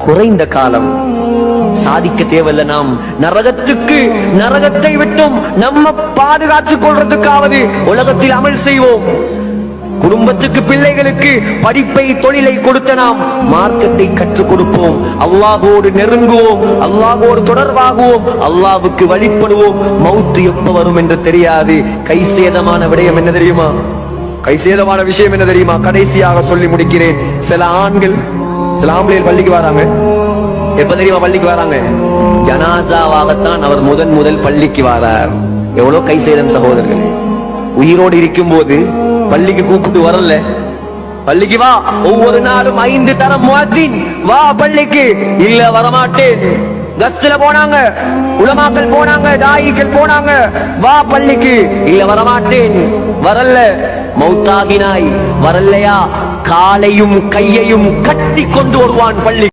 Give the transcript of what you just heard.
குறைந்த காலம். சாதிக்க தேவையில்ல. நாம் நரகத்தை விட்டும் நம்ம பாதுகாத்துக் கொள்றதுக்காவது உலகத்தில் அமல் செய்வோம். குடும்பத்துக்கு, பிள்ளைகளுக்கு படிப்பை, தொழிலை கொடுத்த நாம் மார்க்கத்தை கற்றுக் கொடுப்போம். அல்லாஹ்வோடு நெருங்குவோம், அல்லாஹ்வோடு தொடர்பாகுவோம், அல்லாஹ்வுக்கு வழிபடுவோம். மௌத்து எப்ப வரும் என்று தெரியாது. கைசேதமான விடயம் என்ன தெரியுமா? கைசேதமான விஷயம் என்ன தெரியுமா? கடைசியாக சொல்லி முடிக்கிறேன். சில ஆம்பளைகள் பள்ளிக்கு வராங்க. எப்ப தெரியுமா பள்ளிக்கு வராங்க? ஜனாசாவாகத்தான் அவர் முதல் பள்ளிக்கு வரார். எவ்வளவு கைசேதம் சகோதரர்கள்! உயிரோடு இருக்கும் போது பள்ளிக்கு கூப்பிட்டு வரல. பள்ளிக்கு வா, ஒவ்வொரு நாளும் 5 தரம் முஅத்தின், வா பள்ளிக்கு. இல்ல வரமாட்டேன். கஸ்ட்ல போனாங்க, உலமாக்கள் போனாங்க, தாயிகள் போனாங்க, வா பள்ளிக்கு. இல்ல வரமாட்டேன். வரல. மௌத்தாகினாய், வரலையா? காலையும் கையையும் கட்டி கொண்டு வருவான் பள்ளி.